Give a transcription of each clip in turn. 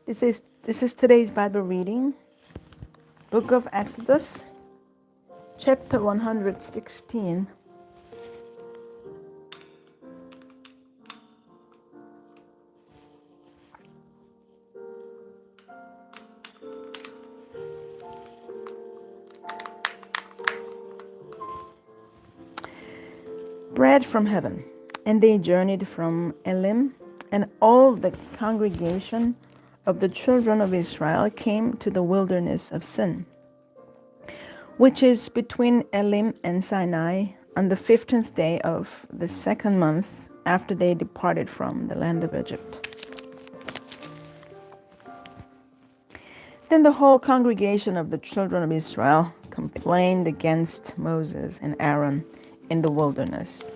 This is today's Bible reading, Book of Exodus, chapter 116. Bread from heaven. And they journeyed from Elim, and all the congregation of the children of Israel came to the wilderness of Sin, which is between Elim and Sinai, on the 15th day of the second month after they departed from the land of Egypt. Then the whole congregation of the children of Israel complained against Moses and Aaron in the wilderness.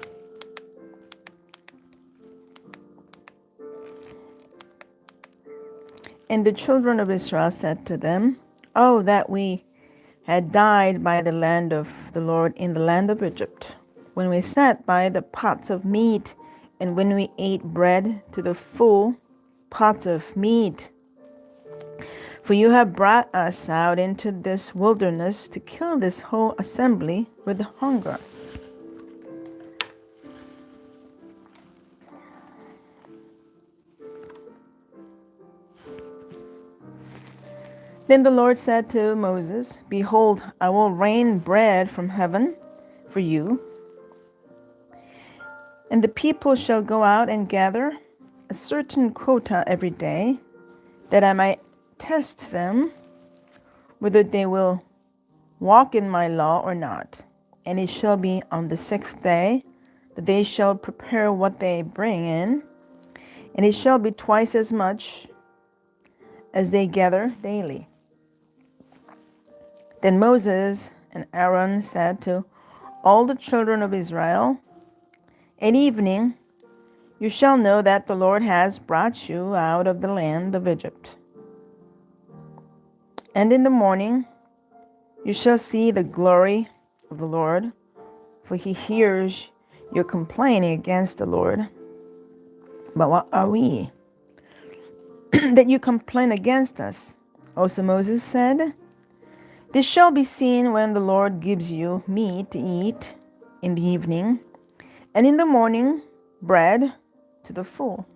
And the children of Israel said to them, "Oh, that we had died by the land of the Lord in the land of Egypt, when we sat by the pots of meat, and when we ate bread to the full pots of meat. For you have brought us out into this wilderness to kill this whole assembly with hunger." Then the Lord said to Moses, "Behold, I will rain bread from heaven for you, and the people shall go out and gather a certain quota every day, that I might test them whether they will walk in my law or not. And it shall be on the 6th day that they shall prepare what they bring in, and it shall be twice as much as they gather daily." Then Moses and Aaron said to all the children of Israel, "At evening you shall know that the Lord has brought you out of the land of Egypt. And in the morning you shall see the glory of the Lord, for he hears your complaining against the Lord. But what are we, that you complain against us?" Also Moses said, "This shall be seen when the Lord gives you meat to eat in the evening, and in the morning bread to the full.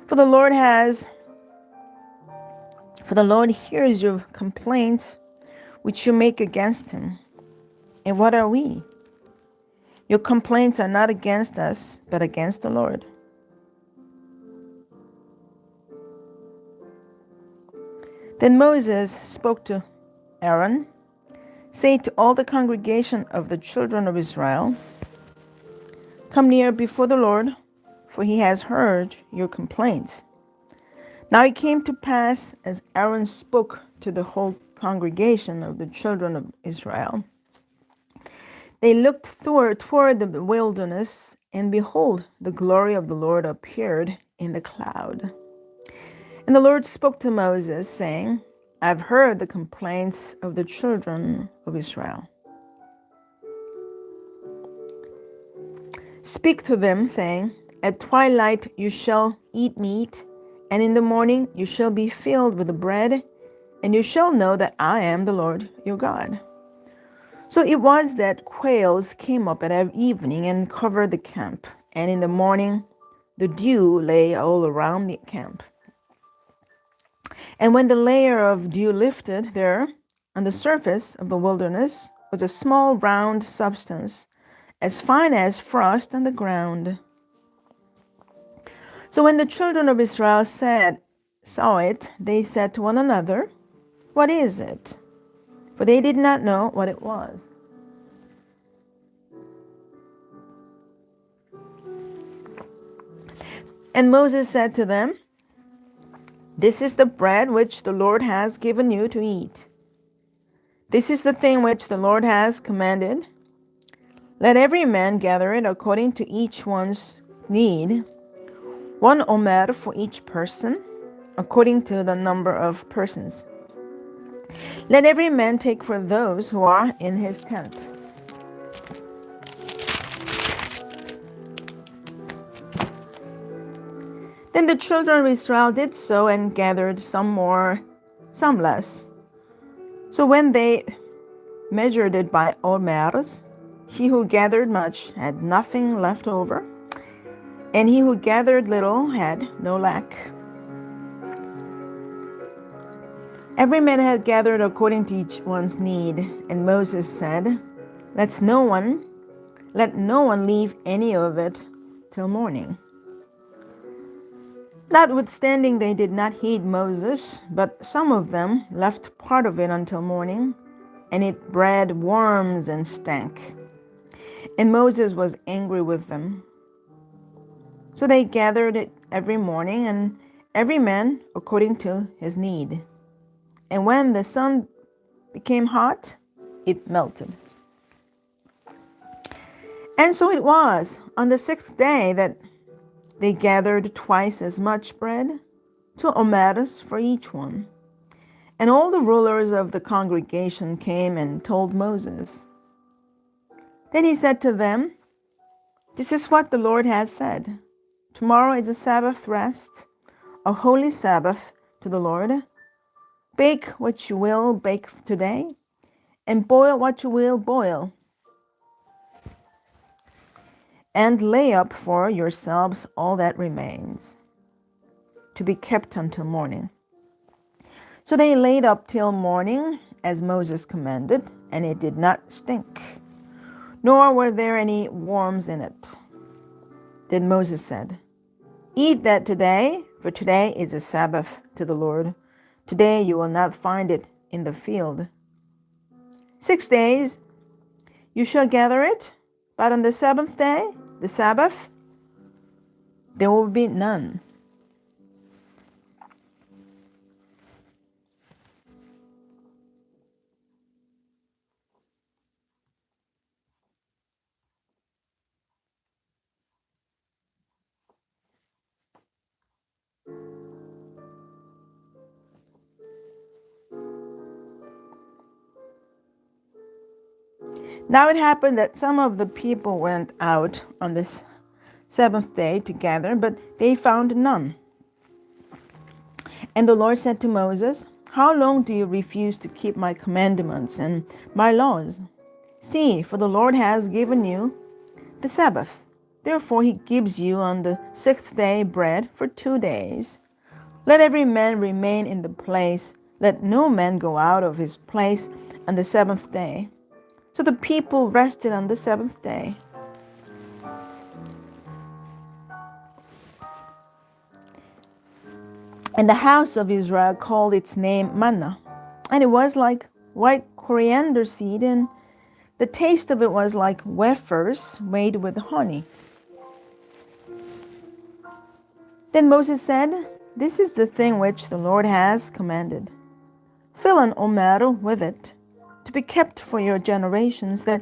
For the Lord hears your complaints which you make against him. And what are we? Your complaints are not against us, but against the Lord." Then Moses spoke to Aaron, "Say to all the congregation of the children of Israel, come near before the Lord, for he has heard your complaints." Now it came to pass, as Aaron spoke to the whole congregation of the children of Israel, they looked toward the wilderness, and behold, the glory of the Lord appeared in the cloud. And the Lord spoke to Moses, saying, "I've heard the complaints of the children of Israel. Speak to them, saying, at twilight you shall eat meat, and in the morning you shall be filled with the bread, and you shall know that I am the Lord your God." So it was that quails came up at evening and covered the camp, and in the morning the dew lay all around the camp. And when the layer of dew lifted, there on the surface of the wilderness was a small round substance, as fine as frost on the ground. So when the children of Israel saw it, they said to one another, "What is it?" For they did not know what it was. And Moses said to them, "This is the bread which the Lord has given you to eat. This is the thing which the Lord has commanded. Let every man gather it according to each one's need, 1 omer for each person, according to the number of persons. Let every man take for those who are in his tent." Then the children of Israel did so and gathered some more, some less. So when they measured it by omers, he who gathered much had nothing left over, and he who gathered little had no lack. Every man had gathered according to each one's need, and Moses said, let no one leave any of it till morning. Notwithstanding, they did not heed Moses, but some of them left part of it until morning, and it bred worms and stank. And Moses was angry with them. So they gathered it every morning, and every man according to his need. And when the sun became hot, it melted. And so it was on the 6th day that they gathered twice as much bread, 2 omers for each one. And all the rulers of the congregation came and told Moses. Then he said to them, this is what the Lord has said. Tomorrow is a Sabbath rest, a holy Sabbath to the Lord. Bake what you will bake today, and boil what you will boil. And lay up for yourselves all that remains, to be kept until morning. So they laid up till morning, as Moses commanded, and it did not stink, nor were there any worms in it. Then Moses said, eat that today, for today is a Sabbath to the Lord. Today you will not find it in the field. 6 days you shall gather it, but on the 7th day, the Sabbath, there will be none. Now it happened that some of the people went out on this 7th day to gather, but they found none. And the Lord said to Moses, how long do you refuse to keep my commandments and my laws? See, for the Lord has given you the Sabbath. Therefore he gives you on the 6th day bread for 2 days. Let every man remain in the place. Let no man go out of his place on the 7th day. So the people rested on the 7th day. And the house of Israel called its name manna. And it was like white coriander seed, and the taste of it was like wafers made with honey. Then Moses said, this is the thing which the Lord has commanded. Fill an omer with it, to be kept for your generations, that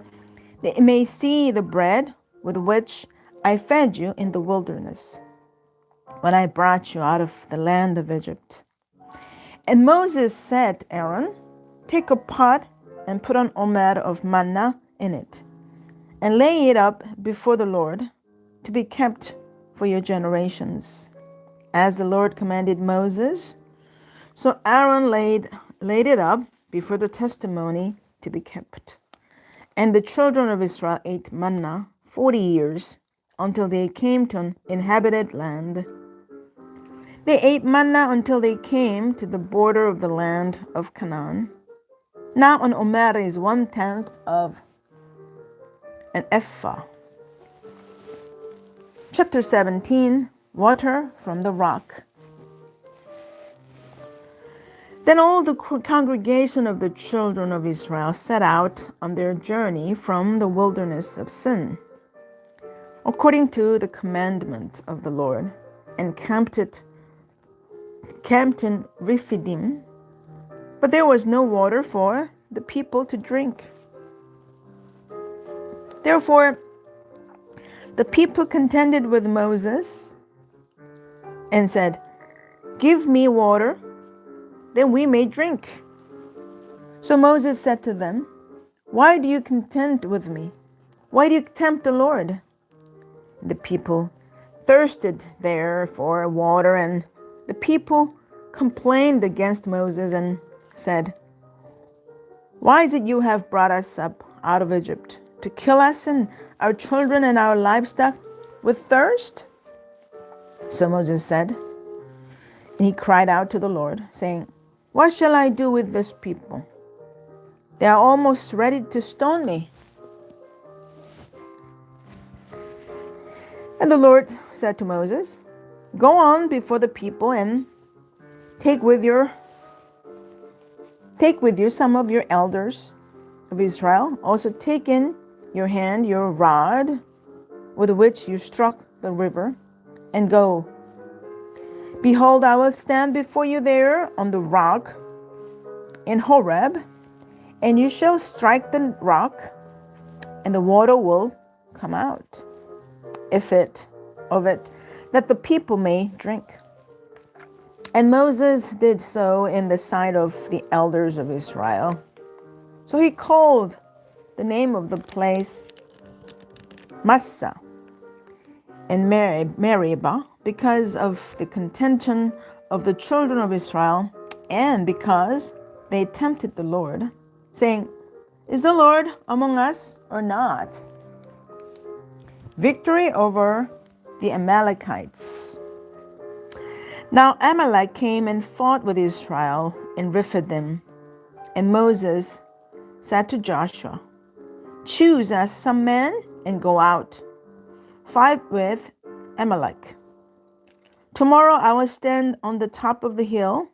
they may see the bread with which I fed you in the wilderness, when I brought you out of the land of Egypt. And Moses said to Aaron, take a pot and put an omer of manna in it, and lay it up before the Lord, to be kept for your generations. As the Lord commanded Moses, so Aaron laid it up before the testimony to be kept. And the children of Israel ate manna 40 years, until they came to an inhabited land. They ate manna until they came to the border of the land of Canaan. Now an omer is 1/10 of an ephah. Chapter 17, Water from the Rock. Then all the congregation of the children of Israel set out on their journey from the wilderness of Sin, according to the commandment of the Lord, and camped in Rephidim. But there was no water for the people to drink. Therefore, the people contended with Moses and said, give me water, then we may drink. So Moses said to them, why do you contend with me? Why do you tempt the Lord? The people thirsted there for water, and the people complained against Moses and said, "Why is it you have brought us up out of Egypt to kill us and our children and our livestock with thirst?" So Moses said, and he cried out to the Lord, saying, "What shall I do with this people? They are almost ready to stone me." And the Lord said to Moses, "Go on before the people and take with you some of your elders of Israel. Also take in your hand your rod with which you struck the river, and go. Behold, I will stand before you there on the rock in Horeb, and you shall strike the rock, and the water will come out of it, that the people may drink." And Moses did so in the sight of the elders of Israel. So he called the name of the place Massah and Meribah, because of the contention of the children of Israel, and because they tempted the Lord, saying, "Is the Lord among us or not?" Victory over the Amalekites. Now Amalek came and fought with Israel in Rephidim, and Moses said to Joshua, "Choose us some men and go out, fight with Amalek. Tomorrow I will stand on the top of the hill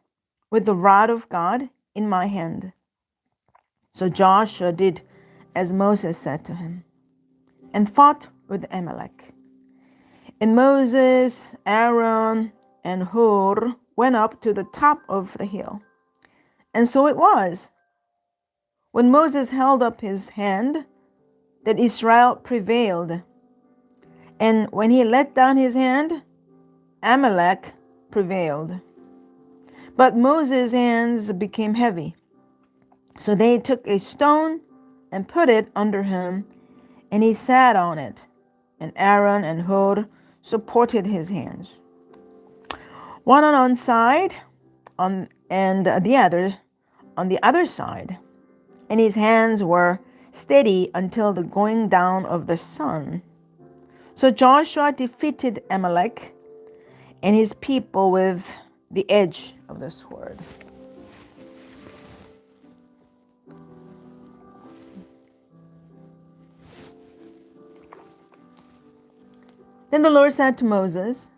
with the rod of God in my hand." So Joshua did as Moses said to him, and fought with Amalek. And Moses, Aaron, and Hur went up to the top of the hill. And so it was, when Moses held up his hand, that Israel prevailed. And when he let down his hand, Amalek prevailed. But Moses' hands became heavy. So they took a stone and put it under him, and he sat on it. And Aaron and Hur supported his hands, one on one side and the other on the other side. And his hands were steady until the going down of the sun. So Joshua defeated Amalek and his people with the edge of the sword. Then the Lord said to Moses,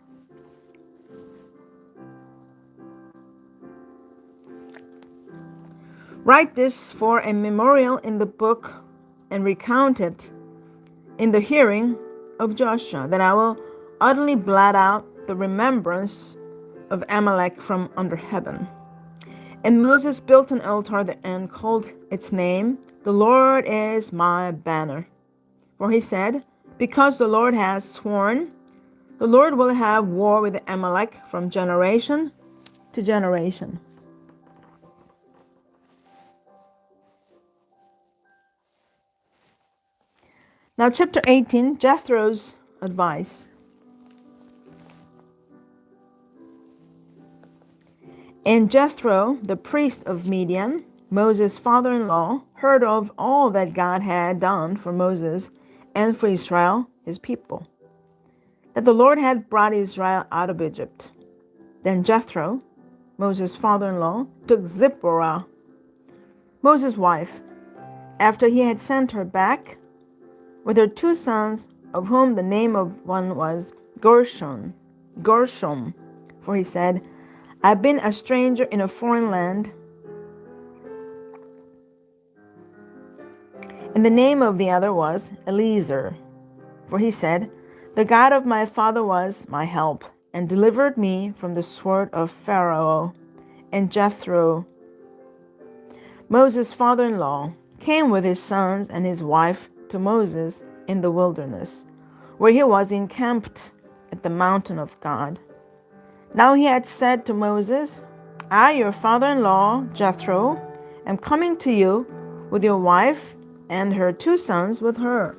"Write this for a memorial in the book and recount it in the hearing of Joshua, that I will utterly blot out the remembrance of Amalek from under heaven." And Moses built an altar and called its name, "The Lord is my banner." For he said, "Because the Lord has sworn, the Lord will have war with Amalek from generation to generation." Now, chapter 18, Jethro's advice. And Jethro, the priest of Midian, Moses' father-in-law, heard of all that God had done for Moses and for Israel, his people, that the Lord had brought Israel out of Egypt. Then Jethro, Moses' father-in-law, took Zipporah, Moses' wife, after he had sent her back, with her 2 sons, of whom the name of one was Gershom, for he said, "I've been a stranger in a foreign land." And the name of the other was Eliezer, for he said, "The God of my father was my help, and delivered me from the sword of Pharaoh." And Jethro, Moses' father-in-law, came with his sons and his wife to Moses in the wilderness, where he was encamped at the mountain of God. Now he had said to Moses, "I, your father-in-law, Jethro, am coming to you with your wife and her 2 sons with her."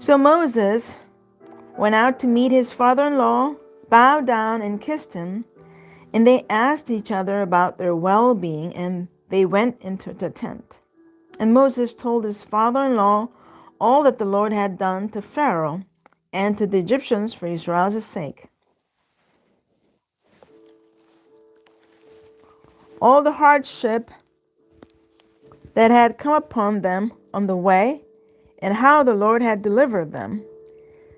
So Moses went out to meet his father-in-law, bowed down and kissed him, and they asked each other about their well-being, and they went into the tent. And Moses told his father-in-law all that the Lord had done to Pharaoh and to the Egyptians for Israel's sake. All the hardship that had come upon them on the way, and how the Lord had delivered them.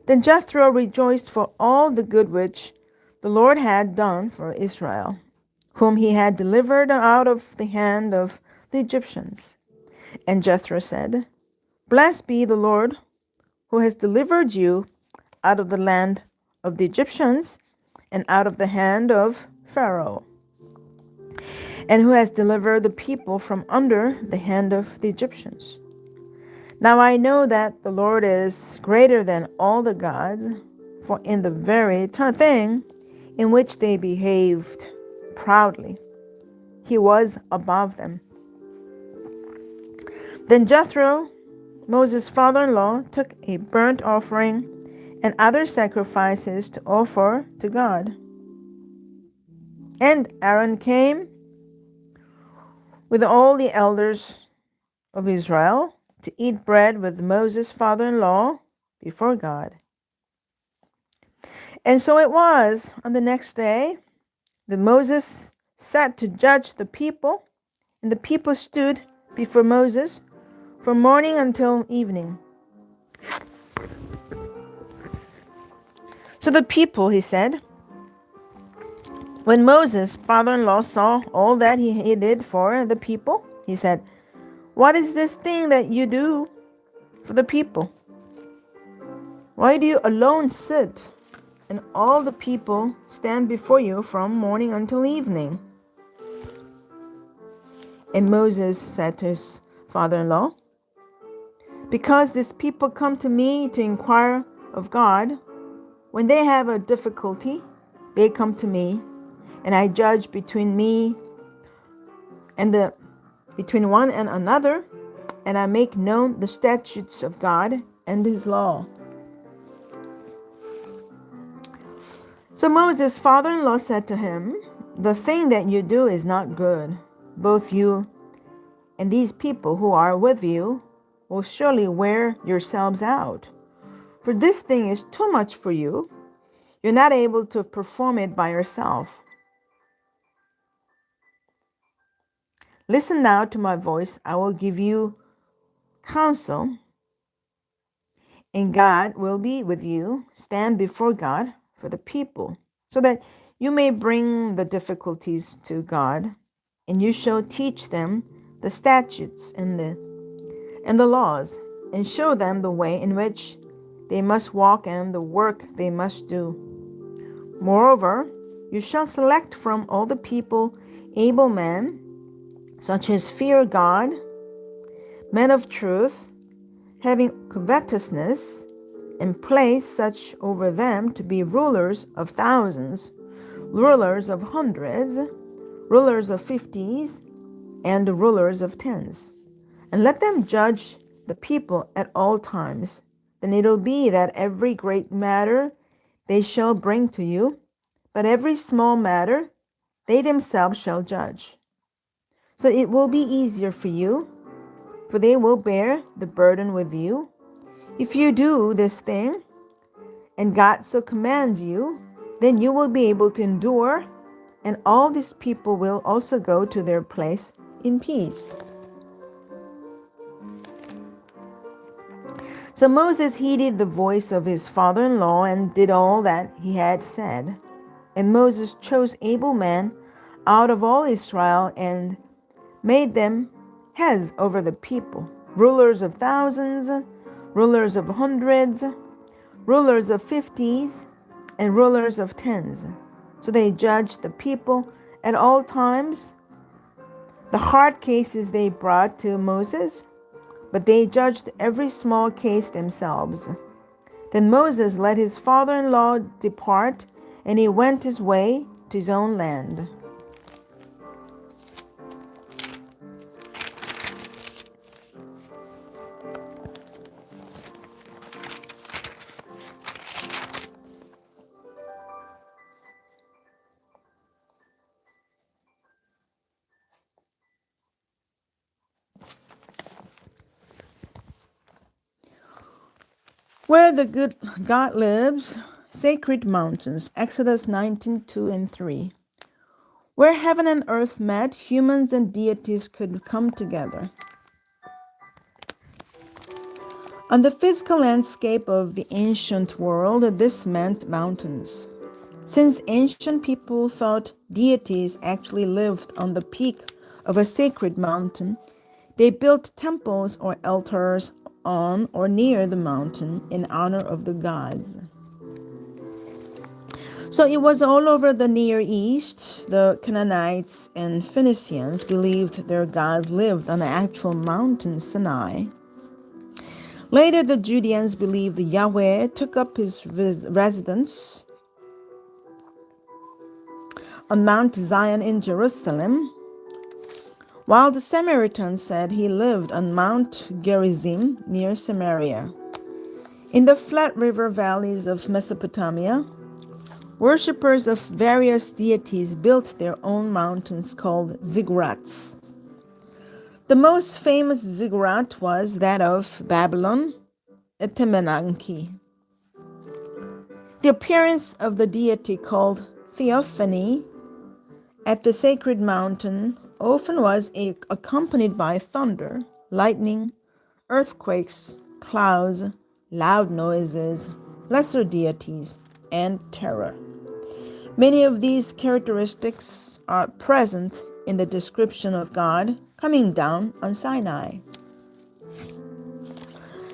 Then Jethro rejoiced for all the good which the Lord had done for Israel, whom he had delivered out of the hand of the Egyptians. And Jethro said, Blessed be the Lord, who has delivered you out of the land of the Egyptians and out of the hand of Pharaoh, and who has delivered the people from under the hand of the Egyptians. Now I know that the Lord is greater than all the gods, for in the very thing in which they behaved proudly, he was above them. Then Jethro, Moses' father-in-law, took a burnt offering and other sacrifices to offer to God. And Aaron came with all the elders of Israel to eat bread with Moses' father-in-law before God. And so it was on the next day that Moses sat to judge the people, and the people stood before Moses from morning until evening. So the people, he said, when Moses' father-in-law saw all that he did for the people, he said, What is this thing that you do for the people? Why do you alone sit, and all the people stand before you from morning until evening? And Moses said to his father-in-law, Because these people come to me to inquire of God, when they have a difficulty, they come to me, and I judge between one and another, and I make known the statutes of God and his law. So Moses' father-in-law said to him, The thing that you do is not good. Both you and these people who are with you will surely wear yourselves out. For this thing is too much for you. You're not able to perform it by yourself. Listen now to my voice. I will give you counsel, and God will be with you. Stand before God for the people, so that you may bring the difficulties to God, and you shall teach them the statutes and the laws, and show them the way in which they must walk and the work they must do. Moreover, you shall select from all the people able men, such as fear God, men of truth, having covetousness, and place such over them to be rulers of thousands, rulers of hundreds, rulers of fifties, and rulers of tens. And let them judge the people at all times. Then it'll be that every great matter they shall bring to you, but every small matter they themselves shall judge. So it will be easier for you, for they will bear the burden with you. If you do this thing, and God so commands you, then you will be able to endure, and all these people will also go to their place in peace. So Moses heeded the voice of his father-in-law and did all that he had said. And Moses chose able men out of all Israel and made them heads over the people, rulers of thousands, rulers of hundreds, rulers of fifties, and rulers of tens. So they judged the people at all times. The hard cases they brought to Moses, but they judged every small case themselves. Then Moses let his father-in-law depart, and he went his way to his own land. Where the good God lives, sacred mountains, Exodus 19:2 and 3. Where heaven and earth met, humans and deities could come together. On the physical landscape of the ancient world, this meant mountains. Since ancient people thought deities actually lived on the peak of a sacred mountain, they built temples or altars on or near the mountain in honor of the gods. So it was all over the Near East. The Canaanites and Phoenicians believed their gods lived on the actual mountain Sinai. Later, the Judeans believed Yahweh took up his residence on Mount Zion in Jerusalem, while the Samaritans said he lived on Mount Gerizim near Samaria. In the flat river valleys of Mesopotamia, worshippers of various deities built their own mountains called ziggurats. The most famous ziggurat was that of Babylon, Etemenanki. The appearance of the deity called theophany at the sacred mountain often was accompanied by thunder, lightning, earthquakes, clouds, loud noises, lesser deities, and terror. Many of these characteristics are present in the description of God coming down on Sinai.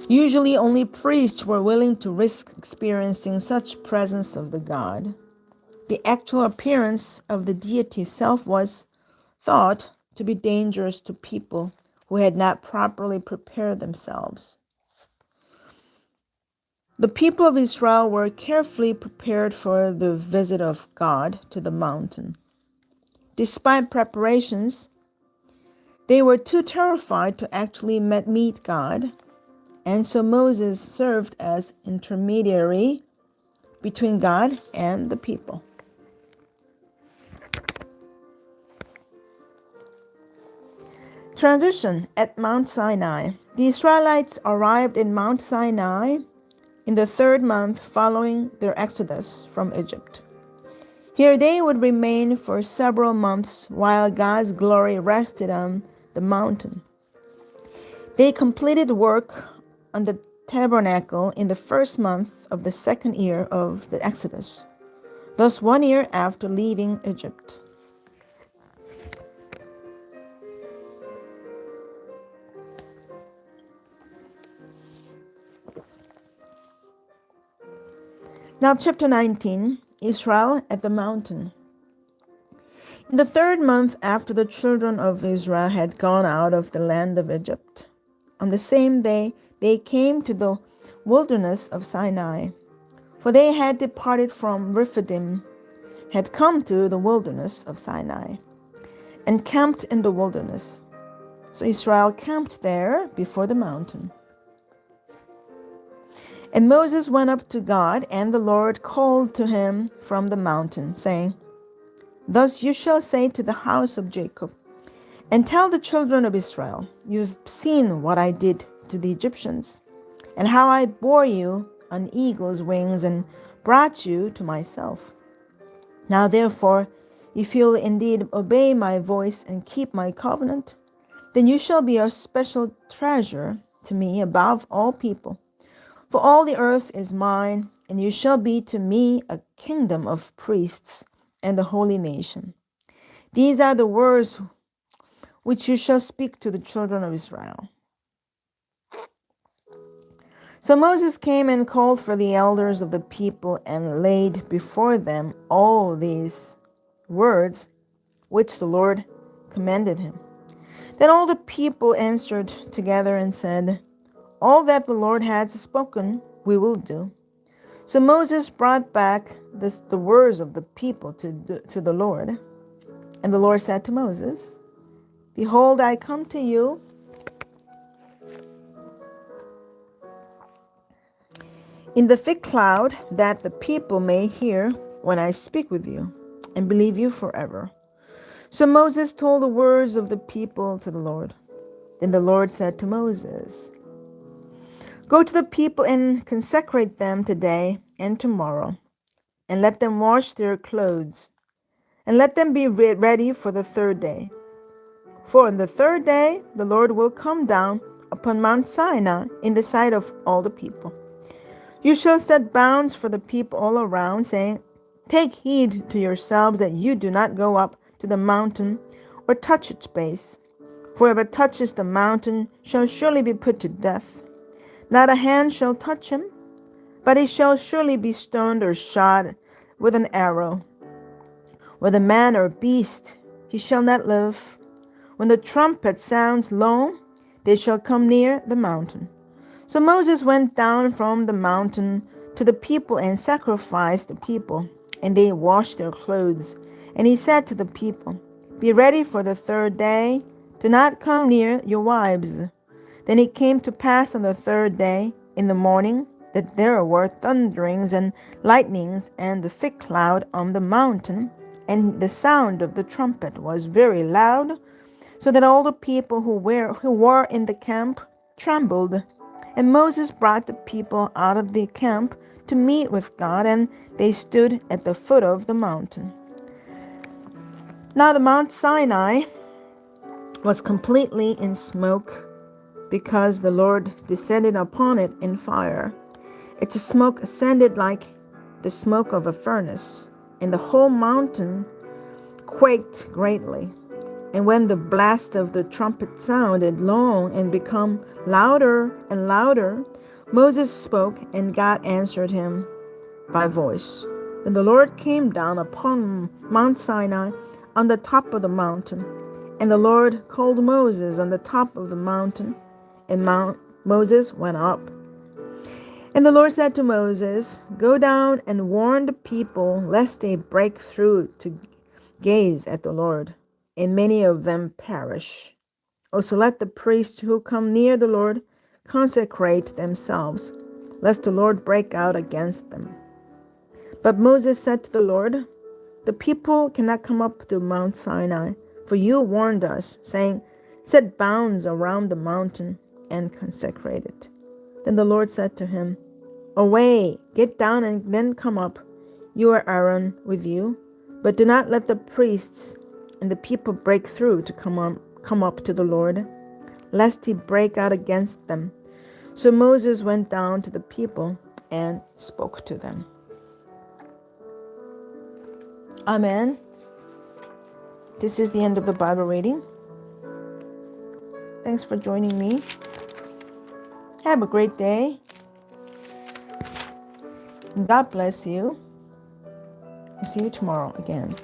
Usually only priests were willing to risk experiencing such presence of the god. The actual appearance of the deity self was thought to be dangerous to people who had not properly prepared themselves. The people of Israel were carefully prepared for the visit of God to the mountain. Despite preparations, they were too terrified to actually meet God, and so Moses served as intermediary between God and the people. Transition at Mount Sinai. The Israelites arrived in Mount Sinai in the 3rd month following their exodus from Egypt. Here they would remain for several months while God's glory rested on the mountain. They completed work on the tabernacle in the 1st month of the 2nd year of the Exodus, thus 1 year after leaving Egypt. Now, chapter 19, Israel at the mountain. In the 3rd month after the children of Israel had gone out of the land of Egypt, on the same day they came to the wilderness of Sinai, for they had departed from Rephidim, had come to the wilderness of Sinai, and camped in the wilderness. So Israel camped there before the mountain. And Moses went up to God, and the Lord called to him from the mountain, saying, Thus you shall say to the house of Jacob, and tell the children of Israel, You've seen what I did to the Egyptians, and how I bore you on eagle's wings and brought you to myself. Now therefore, if you'll indeed obey my voice and keep my covenant, then you shall be a special treasure to me above all people. For all the earth is mine, and you shall be to me a kingdom of priests and a holy nation. These are the words which you shall speak to the children of Israel. So Moses came and called for the elders of the people and laid before them all these words which the Lord commanded him. Then all the people answered together and said, All that the Lord has spoken, we will do. So Moses brought back the words of the people to the Lord. And the Lord said to Moses, Behold, I come to you in the thick cloud, that the people may hear when I speak with you, and believe you forever. So Moses told the words of the people to the Lord. Then the Lord said to Moses, Go to the people and consecrate them today and tomorrow, and let them wash their clothes, and let them be ready for the third day. For on the third day the Lord will come down upon Mount Sinai in the sight of all the people. You shall set bounds for the people all around, saying, Take heed to yourselves that you do not go up to the mountain or touch its base. For whoever touches the mountain shall surely be put to death. Not a hand shall touch him, but he shall surely be stoned or shot with an arrow. Whether man or beast, he shall not live. When the trumpet sounds long, they shall come near the mountain. So Moses went down from the mountain to the people and sacrificed the people, and they washed their clothes. And he said to the people, Be ready for the third day. Do not come near your wives. Then it came to pass on the third day in the morning that there were thunderings and lightnings and the thick cloud on the mountain, and the sound of the trumpet was very loud, so that all the people who were in the camp trembled. And Moses brought the people out of the camp to meet with God, and they stood at the foot of the mountain. Now the Mount Sinai was completely in smoke, because the Lord descended upon it in fire. Its smoke ascended like the smoke of a furnace, and the whole mountain quaked greatly. And when the blast of the trumpet sounded long and became louder and louder, Moses spoke, and God answered him by voice. Then the Lord came down upon Mount Sinai on the top of the mountain, and the Lord called Moses on the top of the mountain, and Moses went up. And the Lord said to Moses, Go down and warn the people, lest they break through to gaze at the Lord, and many of them perish. Also let the priests who come near the Lord consecrate themselves, lest the Lord break out against them. But Moses said to the Lord, The people cannot come up to Mount Sinai, for you warned us, saying, Set bounds around the mountain and consecrate it. Then the Lord said to him, Away, get down and then come up, you and Aaron with you, but do not let the priests and the people break through to come up to the Lord, lest he break out against them. So Moses went down to the people and spoke to them. Amen. This is the end of the Bible reading. Thanks for joining me. Have a great day. And God bless you. I'll see you tomorrow again.